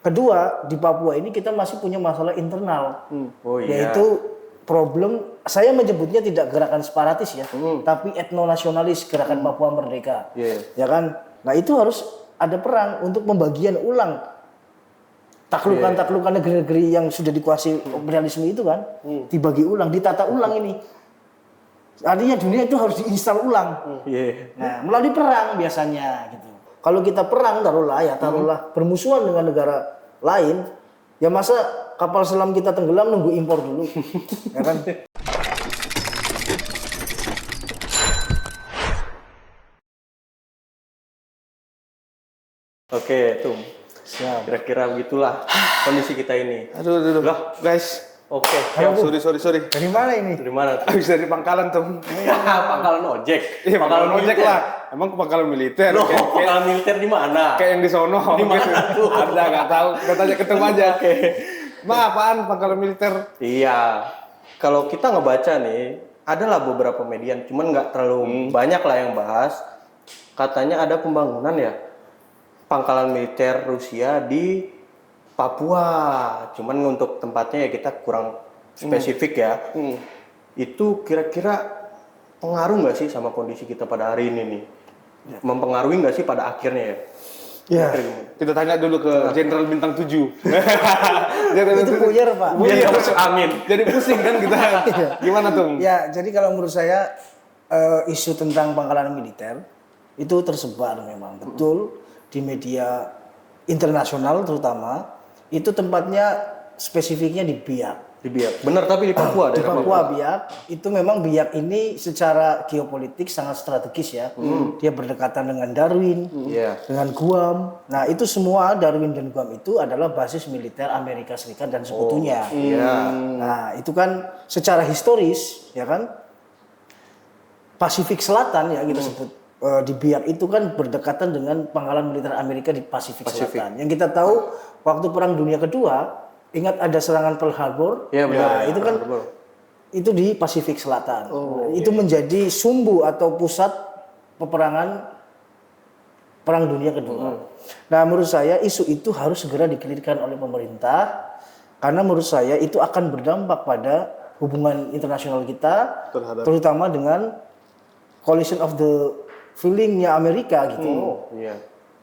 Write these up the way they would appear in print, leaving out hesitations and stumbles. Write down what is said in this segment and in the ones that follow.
Kedua, di Papua ini kita masih punya masalah internal, Oh iya. yaitu problem, saya menyebutnya tidak gerakan separatis ya, tapi etnonasionalis, gerakan Papua Merdeka, ya kan? Nah itu harus ada perang untuk pembagian ulang taklukan-taklukan negeri-negeri yang sudah dikuasai imperialisme itu kan, dibagi ulang, ditata ulang ini. Artinya dunia itu harus diinstal ulang. Nah melalui perang biasanya gitu. Kalau kita perang taruhlah bermusuhan dengan negara lain, ya masa kapal selam kita tenggelam nunggu impor dulu, ya kan? Oke, Tum. Siap. Kira-kira begitulah kondisi kita ini. Aduh. Loh. Guys. Oke. Sorry. Dari mana ini? Dari mana tuh? Habis dari pangkalan tuh. Pangkalan ojek. Iya, pangkalan ojek lah. Emang pangkalan militer. Loh, pangkalan militer di mana? Kayak yang di sono. Di mana tuh? Ada, nggak tahu. Kita tanya ketemu aja. Oke. Ma, apaan pangkalan militer? Iya. Kalau kita ngebaca nih, adalah beberapa media, cuman nggak terlalu banyak lah yang bahas. Katanya ada pembangunan ya, pangkalan militer Rusia di Papua. Cuman untuk tempatnya ya kita kurang spesifik ya. Itu kira-kira pengaruh nggak sih sama kondisi kita pada hari ini nih? Mempengaruhi nggak sih pada akhirnya ya? Ya. Kita tanya dulu ke Jenderal Bintang 7. Itu buyar Pak. Biar masuk angin. Jadi pusing kan kita. Gimana tuh? Ya, jadi kalau menurut saya isu tentang pangkalan militer itu tersebar memang betul di media internasional terutama. Itu tempatnya spesifiknya di Biak. Di Biak. Benar, tapi di Papua. Di Papua Biak itu memang Biak ini secara geopolitik sangat strategis ya. Dia berdekatan dengan Darwin, dengan Guam. Nah itu semua Darwin dan Guam itu adalah basis militer Amerika Serikat dan sekutunya. Nah itu kan secara historis ya kan Pasifik Selatan ya kita sebut. Di Biak itu kan berdekatan dengan pangkalan militer Amerika di Pasifik Selatan. Yang kita tahu waktu Perang Dunia Kedua, ingat ada serangan Pearl Harbor? Ya, benar. Nah, itu kan itu di Pasifik Selatan. Itu menjadi sumbu atau pusat peperangan Perang Dunia Kedua. Nah, menurut saya isu itu harus segera dikelirkan oleh pemerintah karena menurut saya itu akan berdampak pada hubungan internasional kita, terutama dengan coalition of the feelingnya Amerika gitu.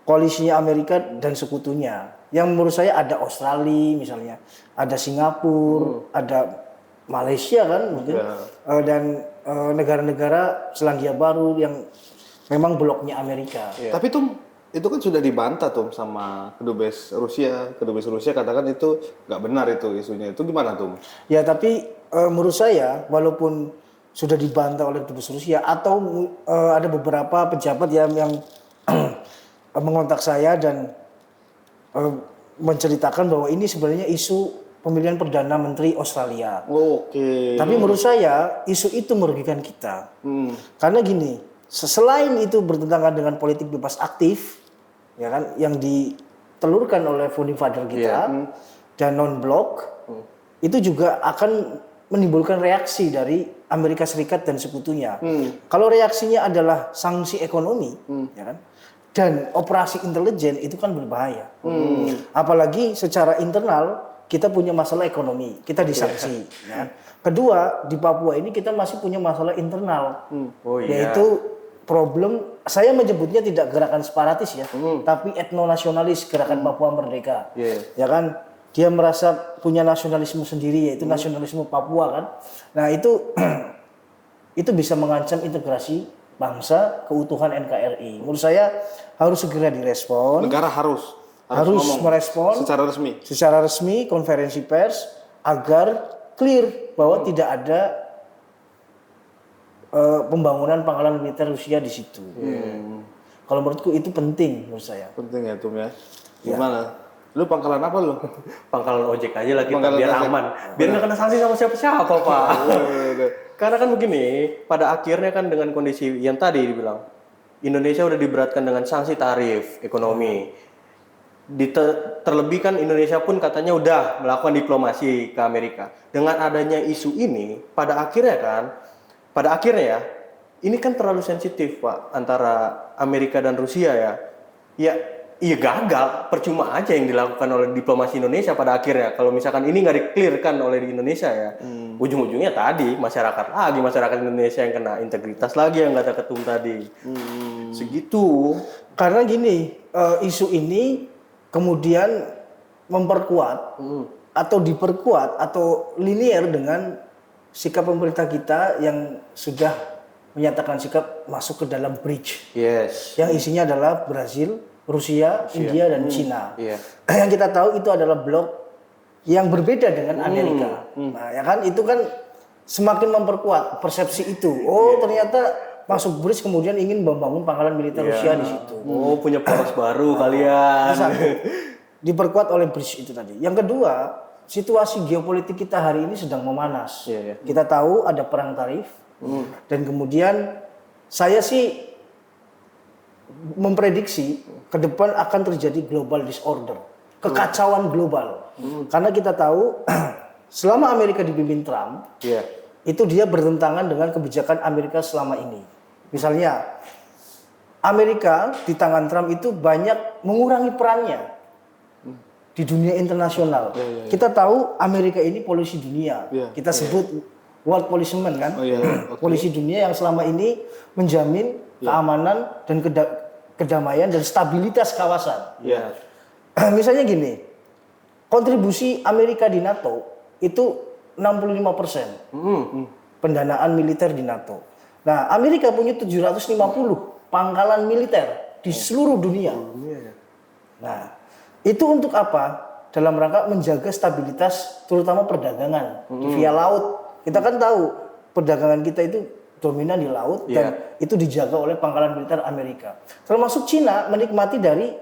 Koalisinya Amerika dan sekutunya. Yang menurut saya ada Australia misalnya, ada Singapura, ada Malaysia kan mungkin, dan negara-negara Selandia Baru yang memang bloknya Amerika. Tapi tuh itu kan sudah dibantah tuh sama kedubes Rusia. Kedubes Rusia katakan itu nggak benar itu isunya. Itu gimana tuh? Ya tapi menurut saya walaupun sudah dibantah oleh kedubes Rusia atau ada beberapa pejabat yang mengontak saya dan menceritakan bahwa ini sebenarnya isu pemilihan Perdana Menteri Australia. Tapi menurut saya isu itu merugikan kita. Karena gini, selain itu bertentangan dengan politik bebas aktif, ya kan, yang ditelurkan oleh founding father kita dan non-blok, itu juga akan menimbulkan reaksi dari Amerika Serikat dan sekutunya. Kalau reaksinya adalah sanksi ekonomi, ya kan, dan operasi intelijen itu kan berbahaya. Apalagi secara internal kita punya masalah ekonomi, kita disanksi. Ya kan? Kedua, di Papua ini kita masih punya masalah internal, yaitu problem. Saya menyebutnya tidak gerakan separatis ya, tapi etnonasionalis, gerakan Papua Merdeka. Ya kan? Dia merasa punya nasionalisme sendiri, yaitu nasionalisme Papua kan. Nah itu bisa mengancam integrasi bangsa, keutuhan NKRI. Menurut saya harus segera direspon. Negara harus merespon secara resmi konferensi pers agar clear bahwa tidak ada pembangunan pangkalan militer Rusia di situ. Kalau menurutku itu penting menurut saya. Penting ya Tum ya. Gimana? Lu pangkalan apa lu? Pangkalan ojek aja lah kita biar aman. Biar nggak kena sanksi sama siapa-siapa, Pak. Karena kan begini, pada akhirnya kan dengan kondisi yang tadi dibilang, Indonesia udah diberatkan dengan sanksi tarif ekonomi. Terlebih kan Indonesia pun katanya udah melakukan diplomasi ke Amerika. Dengan adanya isu ini, pada akhirnya ya, ini kan terlalu sensitif Pak antara Amerika dan Rusia ya. Ya iya gagal, percuma aja yang dilakukan oleh diplomasi Indonesia pada akhirnya. Kalau misalkan ini nggak di-clearkan oleh di Indonesia ya, ujung-ujungnya tadi masyarakat Indonesia yang kena, integritas lagi yang kata ketum tadi. Segitu. Karena gini, isu ini kemudian memperkuat atau diperkuat atau linier dengan sikap pemerintah kita yang sudah menyatakan sikap masuk ke dalam bridge. Yes. Yang isinya adalah Brazil, Rusia, India, dan Cina. Iya. Yang kita tahu itu adalah blok yang berbeda dengan Amerika. Nah, ya kan itu kan semakin memperkuat persepsi itu. Oh, ternyata masuk bridge kemudian ingin membangun pangkalan militer Rusia di situ. Oh, punya poros baru kalian. Satu, diperkuat oleh bridge itu tadi. Yang kedua, situasi geopolitik kita hari ini sedang memanas. Kita tahu ada perang tarif dan kemudian saya sih memprediksi ke depan akan terjadi global disorder, kekacauan global. Karena kita tahu selama Amerika dipimpin Trump, itu dia bertentangan dengan kebijakan Amerika selama ini. Misalnya Amerika di tangan Trump itu banyak mengurangi perannya di dunia internasional. Kita tahu Amerika ini polisi dunia. Kita sebut world policeman kan. Polisi dunia yang selama ini menjamin keamanan dan kedamaian dan stabilitas kawasan. Misalnya gini, kontribusi Amerika di NATO itu 65% pendanaan militer di NATO. Nah, Amerika punya 750 pangkalan militer di seluruh dunia. Nah, itu untuk apa? Dalam rangka menjaga stabilitas terutama perdagangan via laut. Kita kan tahu perdagangan kita itu dominan di laut dan itu dijaga oleh pangkalan militer Amerika. Termasuk Cina menikmati dari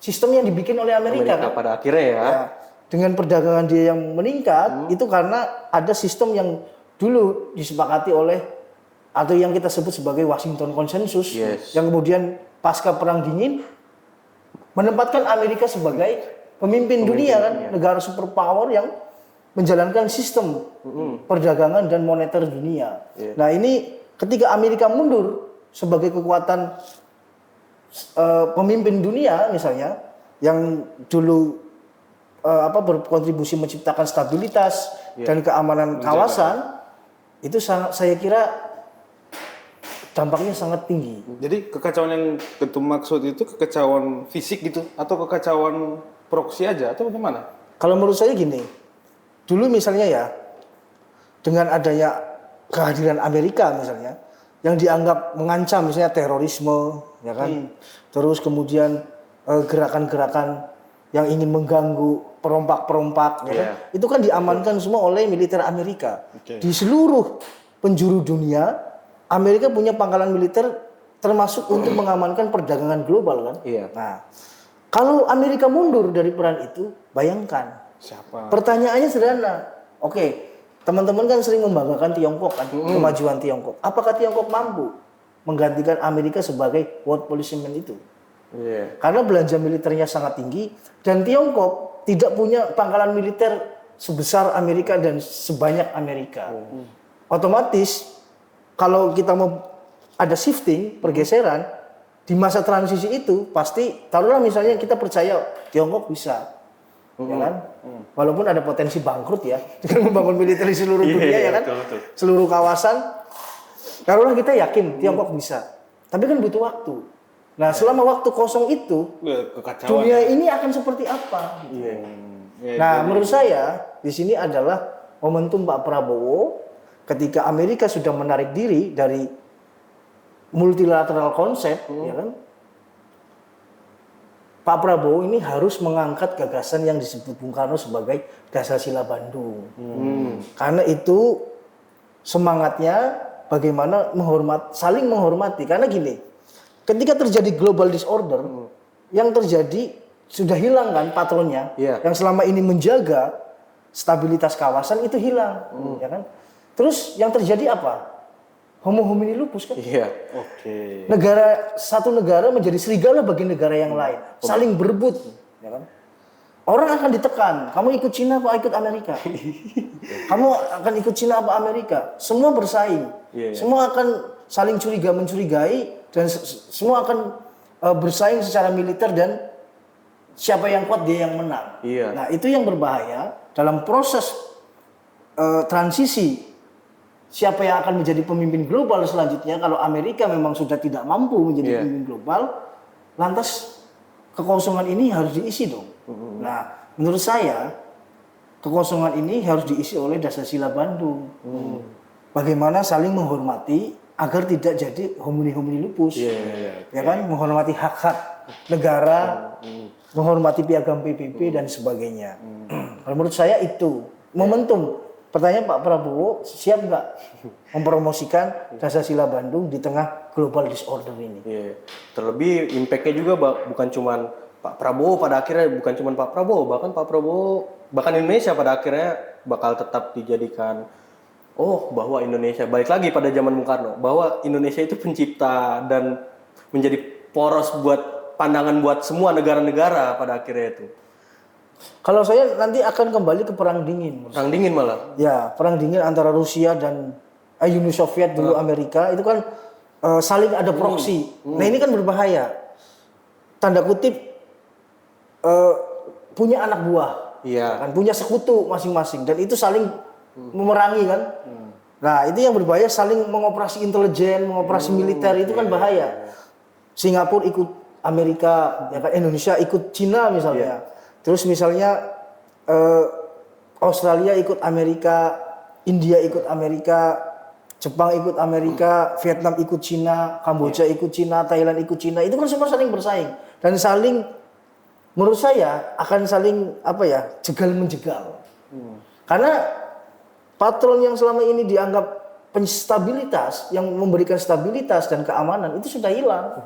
sistem yang dibikin oleh Amerika kan? Pada akhirnya ya. Dengan perdagangan dia yang meningkat itu karena ada sistem yang dulu disepakati oleh atau yang kita sebut sebagai Washington Consensus yang kemudian pasca perang dingin menempatkan Amerika sebagai pemimpin dunia kan, negara superpower yang menjalankan sistem perdagangan dan moneter dunia. Nah, ini ketika Amerika mundur sebagai kekuatan pemimpin dunia misalnya yang dulu berkontribusi menciptakan stabilitas dan keamanan kawasan, itu saya kira dampaknya sangat tinggi. Jadi kekacauan yang ketum maksud itu kekacauan fisik gitu atau kekacauan proksi aja atau bagaimana? Kalau menurut saya gini, dulu misalnya ya dengan adanya kehadiran Amerika misalnya yang dianggap mengancam misalnya terorisme, ya kan, terus kemudian gerakan-gerakan yang ingin mengganggu perompak-perompak, ya kan? Itu kan diamankan semua oleh militer Amerika. Di seluruh penjuru dunia Amerika punya pangkalan militer termasuk untuk mengamankan perdagangan global kan. Nah, kalau Amerika mundur dari peran itu, bayangkan. Siapa? Pertanyaannya sederhana. Oke, teman-teman kan sering membanggakan Tiongkok kan, kemajuan Tiongkok. Apakah Tiongkok mampu menggantikan Amerika sebagai world policeman itu? Karena belanja militernya sangat tinggi dan Tiongkok tidak punya pangkalan militer sebesar Amerika dan sebanyak Amerika. Otomatis kalau kita mau ada shifting, pergeseran, di masa transisi itu pasti, taruhlah misalnya kita percaya Tiongkok bisa, ya kan? Walaupun ada potensi bangkrut ya, dengan membangun militer di seluruh dunia ya kan, seluruh kawasan. Taruhlah kita yakin Tiongkok bisa, tapi kan butuh waktu. Nah, selama waktu kosong itu, dunia ini akan seperti apa? Nah, menurut saya di sini adalah momentum Pak Prabowo. Ketika Amerika sudah menarik diri dari multilateral konsep, ya kan, Pak Prabowo ini harus mengangkat gagasan yang disebut Bung Karno sebagai dasar sila Bandung. Karena itu semangatnya bagaimana saling menghormati. Karena gini, ketika terjadi global disorder, yang terjadi sudah hilang kan patronnya, yang selama ini menjaga stabilitas kawasan itu hilang, ya kan? Terus yang terjadi apa? Homo homini lupus kan? Satu negara menjadi serigala bagi negara yang lain, saling berebut, ya kan? Orang akan ditekan. Kamu ikut Cina apa ikut Amerika? Kamu akan ikut Cina apa Amerika? Semua bersaing. Semua akan saling mencurigai dan semua akan bersaing secara militer dan siapa yang kuat dia yang menang. Iya. Nah itu yang berbahaya dalam proses transisi. Siapa yang akan menjadi pemimpin global selanjutnya kalau Amerika memang sudah tidak mampu menjadi pemimpin global, lantas kekosongan ini harus diisi dong. Nah, menurut saya kekosongan ini harus diisi oleh Dasar-Sila Bandung. Bagaimana saling menghormati agar tidak jadi homini lupus. Ya kan, menghormati hak-hak negara, menghormati piagam PBB dan sebagainya. Kalau menurut saya itu momentum. Pertanyaan Pak Prabowo, siap nggak mempromosikan Dasar-Sila Bandung di tengah global disorder ini? Terlebih impact-nya juga bukan cuman Pak Prabowo pada akhirnya, bukan cuman Pak Prabowo, bahkan Indonesia pada akhirnya bakal tetap dijadikan bahwa Indonesia, balik lagi pada zaman Bung Karno, bahwa Indonesia itu pencipta dan menjadi poros buat pandangan buat semua negara-negara pada akhirnya itu. Kalau saya nanti akan kembali ke perang dingin. Perang dingin malah. Ya, perang dingin antara Rusia dan Uni Soviet dulu Amerika itu kan saling ada proksi. Nah ini kan berbahaya. Tanda kutip punya anak buah, kan punya sekutu masing-masing dan itu saling memerangi kan. Nah itu yang berbahaya, saling mengoperasi intelijen, mengoperasi militer itu kan bahaya. Singapura ikut Amerika, ya kan, Indonesia ikut Cina misalnya. Terus misalnya Australia ikut Amerika, India ikut Amerika, Jepang ikut Amerika, Vietnam ikut Cina, Kamboja ikut Cina, Thailand ikut Cina. Itu kan semua saling bersaing dan saling, menurut saya akan saling jegal menjegal. Karena patron yang selama ini dianggap penstabilitas, yang memberikan stabilitas dan keamanan itu sudah hilang.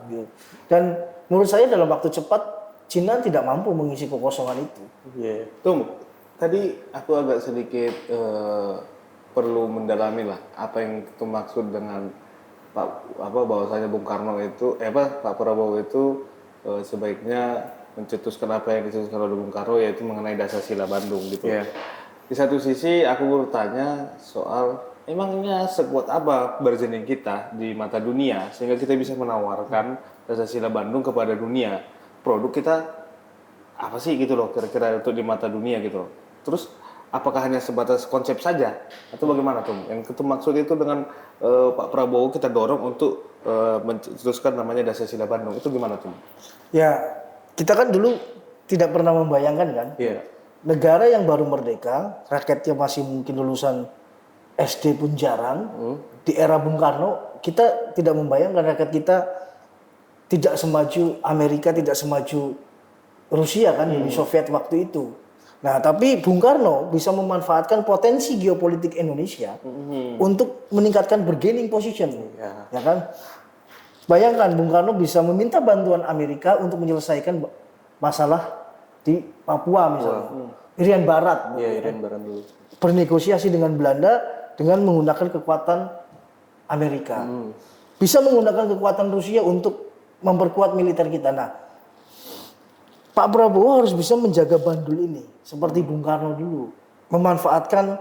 Dan menurut saya dalam waktu cepat Cina tidak mampu mengisi kekosongan itu. Tum, tadi aku agak sedikit perlu mendalami lah apa yang itu maksud dengan bahwasanya Bung Karno itu Pak Prabowo itu sebaiknya mencetuskan apa yang dicetuskan oleh Bung Karno, yaitu mengenai Dasar-Sila Bandung gitu. Di satu sisi aku bertanya soal emangnya sekuat apa bargaining kita di mata dunia sehingga kita bisa menawarkan Dasar-Sila Bandung kepada dunia. Produk kita apa sih gitu loh kira-kira untuk di mata dunia gitu loh. Terus apakah hanya sebatas konsep saja atau bagaimana tuh? Yang itu maksud itu dengan Pak Prabowo kita dorong untuk mencetuskan namanya Dasar-Sila Bandung, itu gimana tuh? Ya, kita kan dulu tidak pernah membayangkan kan, negara yang baru merdeka, rakyatnya masih mungkin lulusan SD pun jarang. Di era Bung Karno kita tidak membayangkan rakyat kita tidak semaju Amerika, tidak semaju Rusia kan, Uni Soviet waktu itu. Nah, tapi Bung Karno bisa memanfaatkan potensi geopolitik Indonesia untuk meningkatkan bargaining position, ya kan? Bayangkan Bung Karno bisa meminta bantuan Amerika untuk menyelesaikan masalah di Papua misalnya, Irian Barat. Irian Barat dulu. Bernegosiasi dengan Belanda dengan menggunakan kekuatan Amerika. Bisa menggunakan kekuatan Rusia untuk memperkuat militer kita. Nah, Pak Prabowo harus bisa menjaga bandul ini seperti Bung Karno dulu, memanfaatkan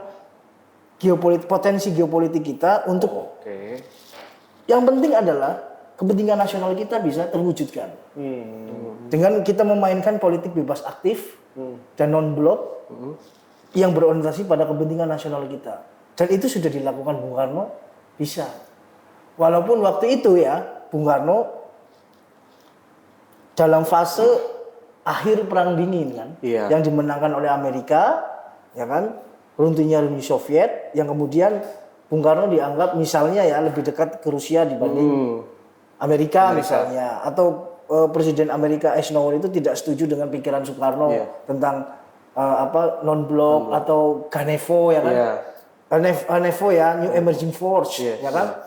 potensi geopolitik kita untuk yang penting adalah kepentingan nasional kita bisa terwujudkan dengan kita memainkan politik bebas aktif dan non blok yang berorientasi pada kepentingan nasional kita, dan itu sudah dilakukan Bung Karno bisa, walaupun waktu itu Bung Karno dalam fase akhir perang dingin kan, yang dimenangkan oleh Amerika, ya kan, runtuhnya Uni Soviet, yang kemudian Bung Karno dianggap misalnya lebih dekat ke Rusia dibanding Amerika misalnya, atau Presiden Amerika Eisenhower itu tidak setuju dengan pikiran Soekarno tentang non blok atau GANEVO ya kan, GANEVO New Emerging Force ya kan,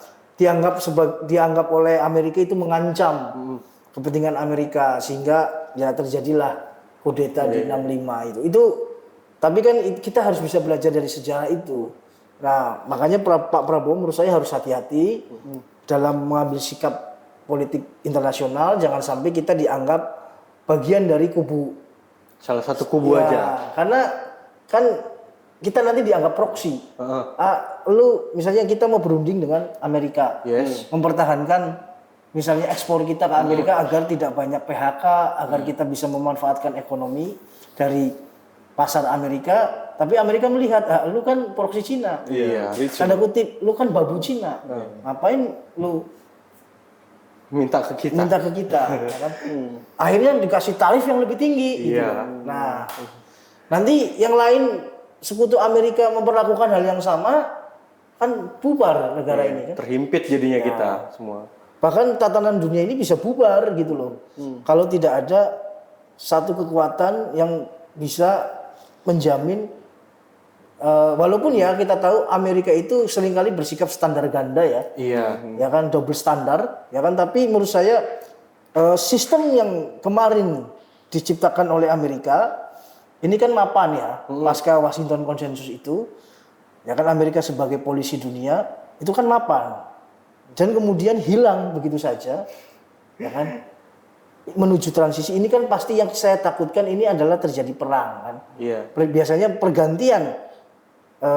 dianggap oleh Amerika itu mengancam kepentingan Amerika sehingga terjadilah kudeta di 65 itu. Tapi kan kita harus bisa belajar dari sejarah itu. Nah, makanya Pak Prabowo menurut saya harus hati-hati dalam mengambil sikap politik internasional, jangan sampai kita dianggap bagian dari salah satu kubu aja. Karena kan kita nanti dianggap proksi. Lu misalnya kita mau berunding dengan Amerika, mempertahankan misalnya ekspor kita ke Amerika agar tidak banyak PHK, agar kita bisa memanfaatkan ekonomi dari pasar Amerika. Tapi Amerika melihat, lu kan produksi Cina, tanda kutip, lu kan babu Cina, ngapain lu minta ke kita, ya kan? Akhirnya dikasih tarif yang lebih tinggi. Gitu. Nah, nanti yang lain sekutu Amerika memperlakukan hal yang sama, kan bubar negara ini. Kan? Terhimpit jadinya kita semua. Bahkan tatanan dunia ini bisa bubar gitu loh. Kalau tidak ada satu kekuatan yang bisa menjamin, walaupun ya kita tahu Amerika itu seringkali bersikap standar ganda ya. Ya kan, double standar, ya kan. Tapi menurut saya sistem yang kemarin diciptakan oleh Amerika ini kan mapan ya, pasca Washington Consensus itu, ya kan Amerika sebagai polisi dunia itu kan mapan, dan kemudian hilang begitu saja, ya kan, menuju transisi ini kan pasti yang saya takutkan ini adalah terjadi perang kan, biasanya pergantian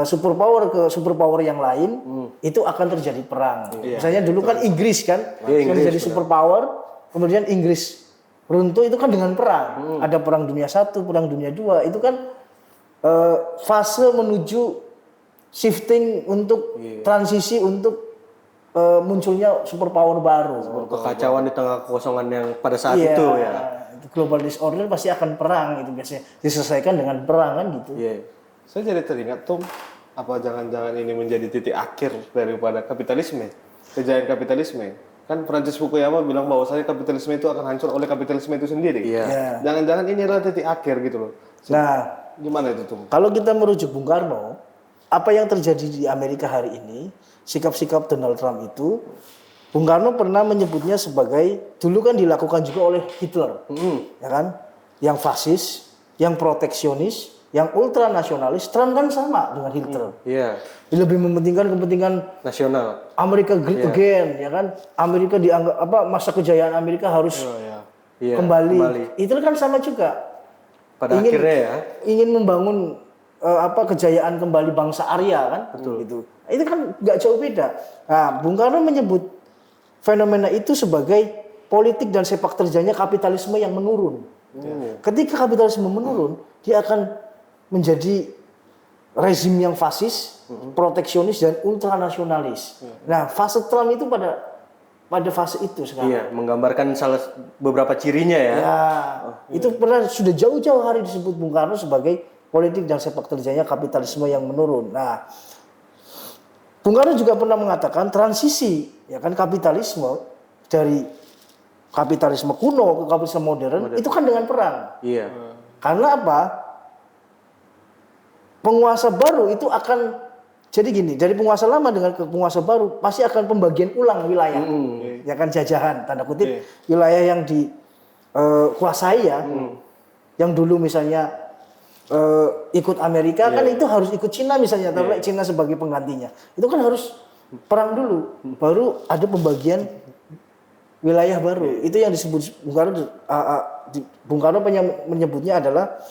superpower ke superpower yang lain itu akan terjadi perang, misalnya dulu kan Inggris kan, menjadi superpower, kemudian Inggris runtuh itu kan dengan perang. Ada perang dunia 1, perang dunia 2. Itu kan fase menuju shifting untuk transisi untuk munculnya superpower baru. Kekacauan di tengah kekosongan yang pada saat itu ya. Global disorder pasti akan perang itu biasanya diselesaikan dengan perang kan gitu. Saya jadi teringat tuh, apa jangan-jangan ini menjadi titik akhir daripada kapitalisme, kejayaan kapitalisme. Kan Francis Fukuyama bilang bahwasanya kapitalisme itu akan hancur oleh kapitalisme itu sendiri. Jangan-jangan ini adalah titik akhir gitu loh. Nah, gimana itu tuh? Kalau kita merujuk Bung Karno, apa yang terjadi di Amerika hari ini, sikap-sikap Donald Trump itu, Bung Karno pernah menyebutnya sebagai, dulu kan dilakukan juga oleh Hitler, ya kan, yang fasis, yang proteksionis, yang ultranasionalis. Trump kan sama dengan Hitler. Dia lebih mementingkan kepentingan nasional. Amerika great again, ya kan? Amerika dianggap masa kejayaan Amerika harus kembali. Hitler kan sama juga. Pada akhirnya ya. Ingin membangun kejayaan kembali bangsa Arya kan? Gitu. Itu kan nggak jauh beda. Nah, Bung Karno menyebut fenomena itu sebagai politik dan sepak terjangnya kapitalisme yang menurun. Ketika kapitalisme menurun, dia akan menjadi rezim yang fasis, proteksionis dan ultranasionalis. Nah, fase Trump itu pada fase itu sekarang. Menggambarkan beberapa cirinya ya. Itu pernah sudah jauh-jauh hari disebut Bung Karno sebagai politik dan sepak terjangnya kapitalisme yang menurun. Nah, Bung Karno juga pernah mengatakan transisi ya kan kapitalisme dari kapitalisme kuno ke kapitalisme modern. Itu kan dengan perang. Karena apa? Penguasa baru itu akan jadi gini, dari penguasa lama dengan ke penguasa baru pasti akan pembagian ulang wilayah. Ya kan, jajahan tanda kutip wilayah yang dikuasai yang dulu misalnya ikut Amerika kan itu harus ikut Cina misalnya, tapi Cina sebagai penggantinya. Itu kan harus perang dulu, baru ada pembagian wilayah baru. Itu yang disebut Bung Karno menyebutnya adalah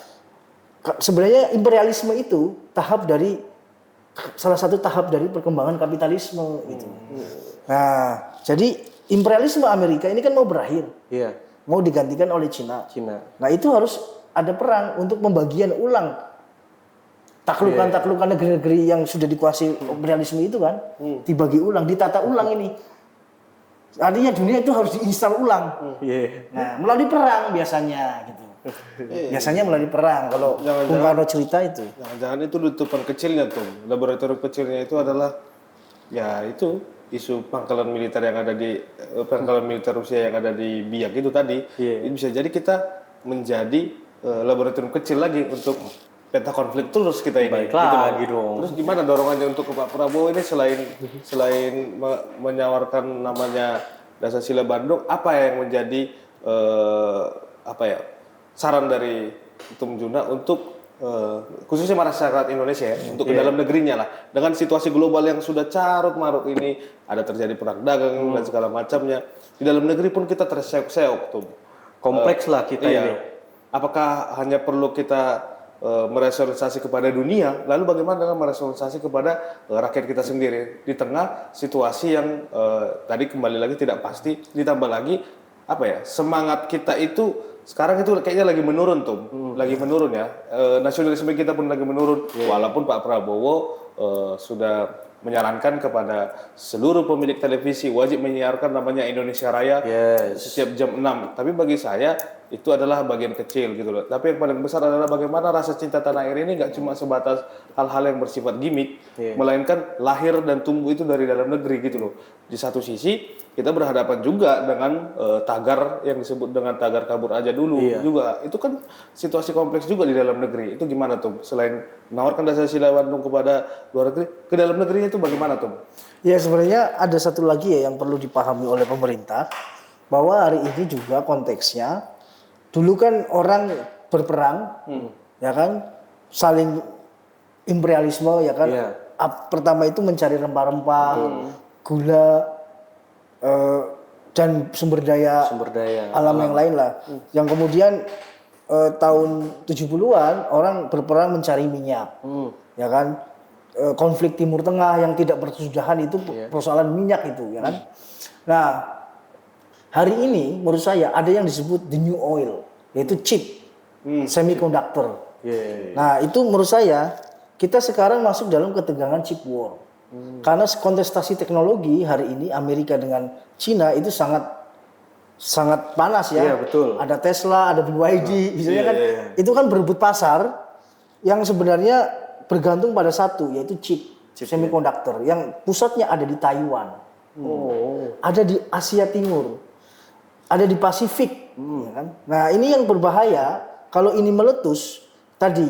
sebenarnya imperialisme itu salah satu tahap dari perkembangan kapitalisme gitu. Nah, jadi imperialisme Amerika ini kan mau berakhir. Mau digantikan oleh Cina. Nah, itu harus ada perang untuk pembagian ulang taklukan-taklukan negeri-negeri yang sudah dikuasai imperialisme itu kan, dibagi ulang, ditata ulang ini. Artinya dunia itu harus diinstal ulang. Nah, melalui perang biasanya gitu. Biasanya melalui perang kalau Bung Karno cerita itu. Jangan-jangan itu letupan kecilnya tuh. Laboratorium kecilnya itu adalah ya itu isu pangkalan militer yang ada di pangkalan militer Rusia yang ada di Biak itu tadi. Ini bisa jadi kita menjadi laboratorium kecil lagi untuk peta konflik terus kita ini. Baik lagi dong. Terus gimana dorongannya untuk Pak Prabowo ini selain menyawarkan namanya Dasar-Sila Bandung, apa yang menjadi saran dari Tum Juna untuk khususnya masyarakat Indonesia ya, untuk ke dalam negerinya lah, dengan situasi global yang sudah carut marut ini, ada terjadi perang dagang dan segala macamnya, di dalam negeri pun kita terseok-seok tuh. Kompleks lah kita ini. Apakah hanya perlu kita meresolusi kepada dunia, lalu bagaimana dengan meresolusi kepada rakyat kita sendiri di tengah situasi yang tadi kembali lagi tidak pasti, ditambah lagi apa ya, semangat kita itu sekarang itu kayaknya lagi menurun tuh, lagi menurun ya. Nasionalisme kita pun lagi menurun, walaupun Pak Prabowo sudah menyarankan kepada seluruh pemilik televisi wajib menyiarkan namanya Indonesia Raya setiap jam 6. Tapi bagi saya itu adalah bagian kecil gitu loh. Tapi yang paling besar adalah bagaimana rasa cinta tanah air ini nggak cuma sebatas hal-hal yang bersifat gimmick, melainkan lahir dan tumbuh itu dari dalam negeri gitu loh. Di satu sisi kita berhadapan juga dengan tagar yang disebut dengan tagar kabur aja dulu juga. Itu kan situasi kompleks juga di dalam negeri. Itu gimana tuh? Selain menawarkan dasar sila Bandung kepada luar negeri, ke dalam negerinya itu bagaimana tuh? Ya sebenarnya ada satu lagi ya yang perlu dipahami oleh pemerintah, bahwa hari ini juga konteksnya dulu kan orang berperang, ya kan, saling imperialisme, ya kan. Pertama itu mencari rempah-rempah, gula, dan sumber daya alam yang lain lah. Yang kemudian tahun 70-an orang berperang mencari minyak, ya kan. Konflik Timur Tengah yang tidak berkesudahan itu persoalan minyak itu, ya kan. Nah, hari ini menurut saya ada yang disebut the new oil, yaitu chip, semiconductor. Nah itu menurut saya kita sekarang masuk dalam ketegangan chip war. Karena kontestasi teknologi hari ini Amerika dengan Cina itu sangat panas ya. Betul. Ada Tesla, ada BYD, misalnya kan. Itu kan berebut pasar yang sebenarnya bergantung pada satu, yaitu chip semiconductor yang pusatnya ada di Taiwan. Ada di Asia Timur. Ada di Pasifik, ya kan? Nah ini yang berbahaya kalau ini meletus tadi.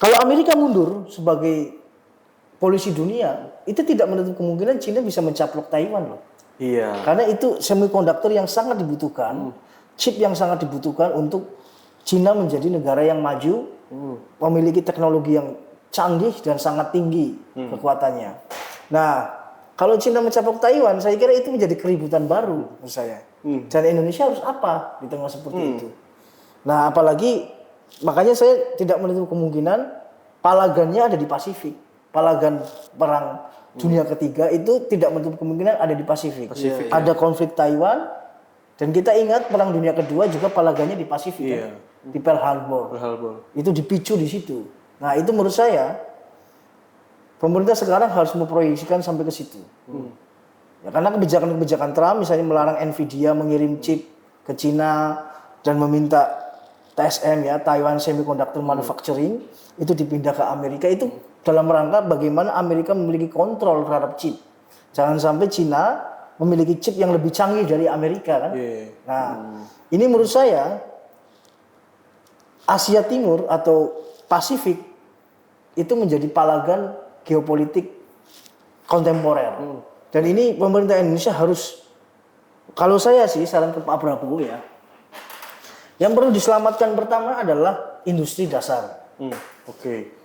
Kalau Amerika mundur sebagai polisi dunia, itu tidak menutup kemungkinan Cina bisa mencaplok Taiwan loh. Karena itu semikonduktor yang sangat dibutuhkan, chip yang sangat dibutuhkan untuk Cina menjadi negara yang maju, memiliki teknologi yang canggih dan sangat tinggi kekuatannya. Nah kalau Cina mencaplok Taiwan, saya kira itu menjadi keributan baru menurut saya. Dan Indonesia harus apa di tengah seperti itu? Nah, apalagi makanya saya tidak menutup kemungkinan palagannya ada di Pasifik. Palagan perang dunia ketiga itu tidak menutup kemungkinan ada di Pasifik. Ada konflik Taiwan, dan kita ingat perang dunia kedua juga palagannya di Pasifik, kan? Di Pearl Harbor. Itu dipicu di situ. Nah, itu menurut saya pemerintah sekarang harus memproyeksikan sampai ke situ. Ya, karena kebijakan-kebijakan Trump misalnya melarang Nvidia mengirim chip ke Cina dan meminta TSM ya, Taiwan Semiconductor Manufacturing itu dipindah ke Amerika, itu dalam rangka bagaimana Amerika memiliki kontrol terhadap chip. Jangan sampai Cina memiliki chip yang lebih canggih dari Amerika kan. Nah, ini menurut saya Asia Timur atau Pasifik itu menjadi palagan geopolitik kontemporer. Dan ini pemerintah Indonesia harus, kalau saya sih saran ke Pak Prabowo ya, yang perlu diselamatkan pertama adalah industri dasar.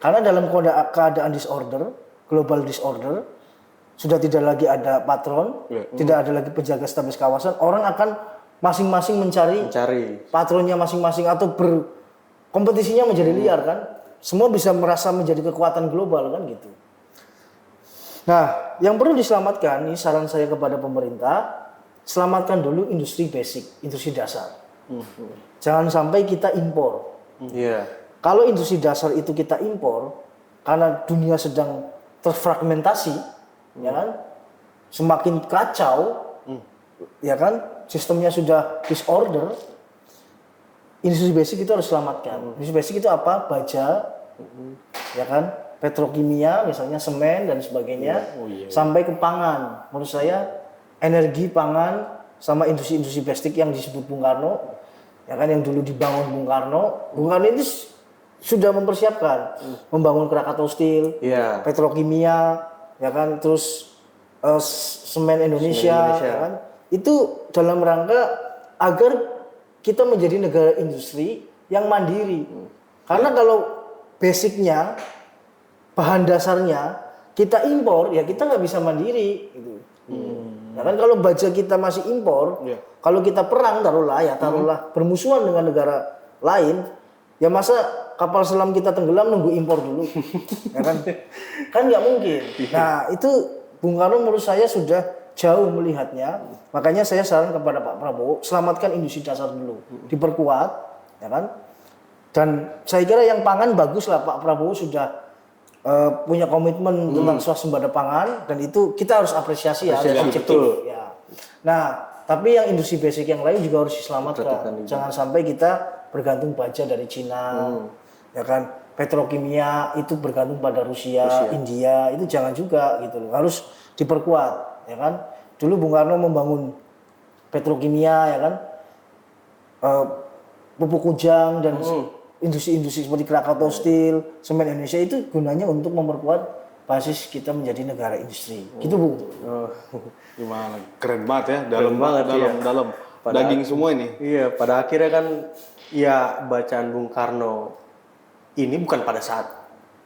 Karena dalam keadaan disorder, global disorder, sudah tidak lagi ada patron, tidak ada lagi penjaga stabilitas kawasan, orang akan masing-masing mencari patronnya masing-masing atau berkompetisinya menjadi liar kan. Semua bisa merasa menjadi kekuatan global kan gitu. Nah, yang perlu diselamatkan, ini saran saya kepada pemerintah, selamatkan dulu industri basic, industri dasar. Jangan sampai kita impor. Kalau industri dasar itu kita impor, karena dunia sedang terfragmentasi, ya kan, semakin kacau, ya kan, sistemnya sudah disorder. Industri basic itu harus selamatkan. Industri basic itu apa? Baja, ya kan, petrokimia, misalnya semen dan sebagainya, sampai ke pangan. Menurut saya energi, pangan, sama industri-industri basic yang disebut Bung Karno, ya kan, yang dulu dibangun Bung Karno. Bung Karno itu sudah mempersiapkan membangun Krakatau Steel, petrokimia, ya kan, terus semen Indonesia, ya kan. Itu dalam rangka agar kita menjadi negara industri yang mandiri. Karena kalau basicnya, bahan dasarnya kita impor, ya kita nggak bisa mandiri. Gitu. Ya kan, kalau baja kita masih impor, kalau kita perang taruhlah bermusuhan dengan negara lain, ya masa kapal selam kita tenggelam nunggu impor dulu, ya kan? Kan nggak mungkin. Nah itu Bung Karno menurut saya sudah jauh melihatnya. Makanya saya saran kepada Pak Prabowo, selamatkan industri dasar dulu, diperkuat, ya kan? Dan saya kira yang pangan bagus lah, Pak Prabowo sudah punya komitmen tentang swasembada pangan, dan itu kita harus apresiasi ya, objektif. Ya. Nah, tapi yang industri basic yang lain juga harus diselamatkan. Jangan sampai kita bergantung baja dari Cina, ya kan? Petrokimia itu bergantung pada Rusia, India, itu jangan juga gitu loh. Harus diperkuat, ya kan? Dulu Bung Karno membangun petrokimia, ya kan? Pupuk kujang dan industri-industri seperti Krakatau Steel, semen Indonesia itu gunanya untuk memperkuat basis kita menjadi negara industri. Gitu, Bung. Gimana? Keren banget ya, dalam Pada daging semua ini. Iya, pada akhirnya kan ya bacaan Bung Karno ini bukan pada saat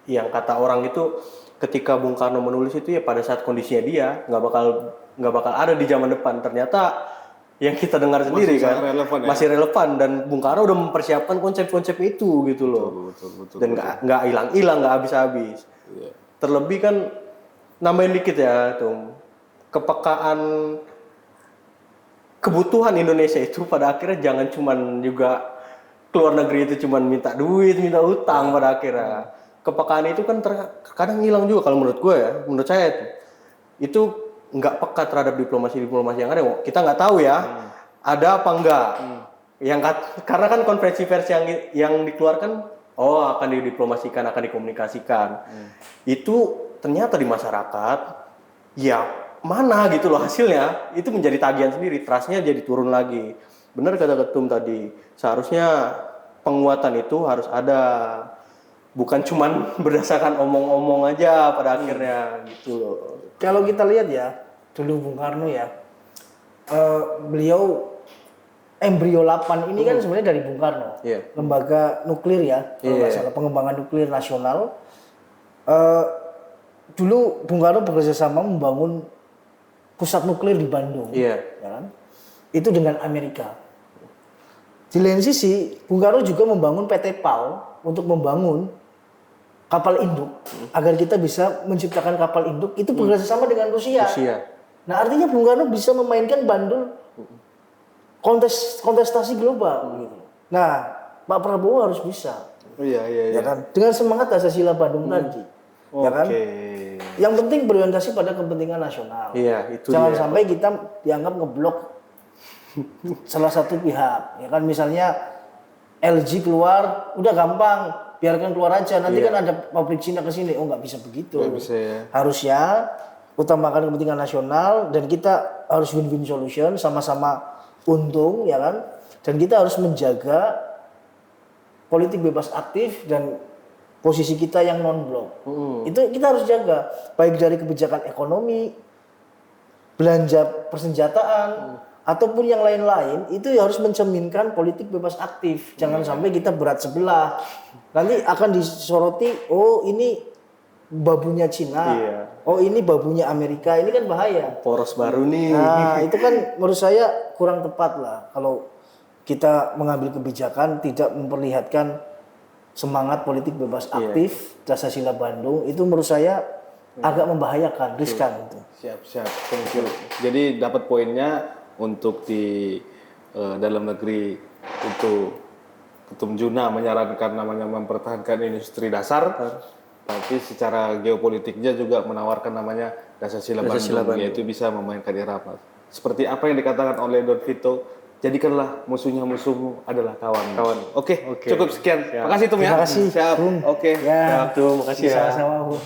yang kata orang itu ketika Bung Karno menulis itu ya pada saat kondisinya dia nggak bakal ada di zaman depan. Ternyata yang kita dengar sendiri kan masih relevan dan Bung Karno udah mempersiapkan konsep-konsep itu gitu loh. Betul. Dan nggak hilang nggak habis-habis. Iya. Terlebih kan nambahin dikit ya tuh kepekaan kebutuhan Indonesia itu pada akhirnya jangan cuman juga keluar negeri itu cuman minta duit, minta utang pada akhirnya. Kepekaan itu kan kadang hilang juga kalau menurut gue ya, menurut saya itu nggak peka terhadap diplomasi yang ada. Kita nggak tahu ya, ada apa enggak. Karena kan konferensi pers yang dikeluarkan, akan didiplomasikan, akan dikomunikasikan. Itu ternyata di masyarakat, ya mana gitu loh hasilnya, itu menjadi tagihan sendiri, trust-nya jadi turun lagi. Benar kata Ketum tadi, seharusnya penguatan itu harus ada, bukan cuman berdasarkan omong-omong aja pada akhirnya gitu loh. Kalau kita lihat ya, dulu Bung Karno ya, beliau embrio 8 ini kan sebenarnya dari Bung Karno, lembaga nuklir ya, kalau nggak salah pengembangan nuklir nasional. Dulu Bung Karno bekerja sama membangun pusat nuklir di Bandung, ya kan? Itu dengan Amerika. Di lain sisi, Bung Karno juga membangun PT PAL untuk membangun kapal induk agar kita bisa menciptakan kapal induk itu bekerja sama dengan Rusia. Nah artinya Bung Karno bisa memainkan bandul kontestasi global. Nah Pak Prabowo harus bisa, ya kan? Dengan semangat Dasar Bandung tadi, ya kan? Yang penting berorientasi pada kepentingan nasional. Jangan sampai kita dianggap ngeblok salah satu pihak, ya kan? Misalnya LG keluar, udah gampang. Biarkan keluar aja, nanti kan ada pabrik Cina ke sini. Nggak bisa begitu. Nggak bisa, ya. Harusnya utamakan kepentingan nasional dan kita harus win-win solution, sama-sama untung, ya kan? Dan kita harus menjaga politik bebas aktif dan posisi kita yang non-blok. Itu kita harus jaga, baik dari kebijakan ekonomi, belanja persenjataan, ataupun yang lain-lain, itu harus mencerminkan politik bebas aktif. Jangan sampai kita berat sebelah. Nanti akan disoroti, ini babunya Cina, ini babunya Amerika, ini kan bahaya. Poros baru nih. Nah, itu kan menurut saya kurang tepat lah. Kalau kita mengambil kebijakan tidak memperlihatkan semangat politik bebas aktif, Dasar Bandung, itu menurut saya agak membahayakan, riskan. Siap. Thank you. Jadi dapat poinnya. Untuk di dalam negeri itu Ketum Juna menyarankan namanya mempertahankan industri dasar, tapi secara geopolitiknya juga menawarkan namanya Dasar Bandung, yaitu bisa memainkan irama. Seperti apa yang dikatakan oleh Don Vito, jadikanlah musuhnya musuhmu adalah kawan. Oke. Cukup sekian. Terima kasih Tum ya. Terima kasih. Siap. Oke. Ya, Tum, makasih ya. Sama-sama.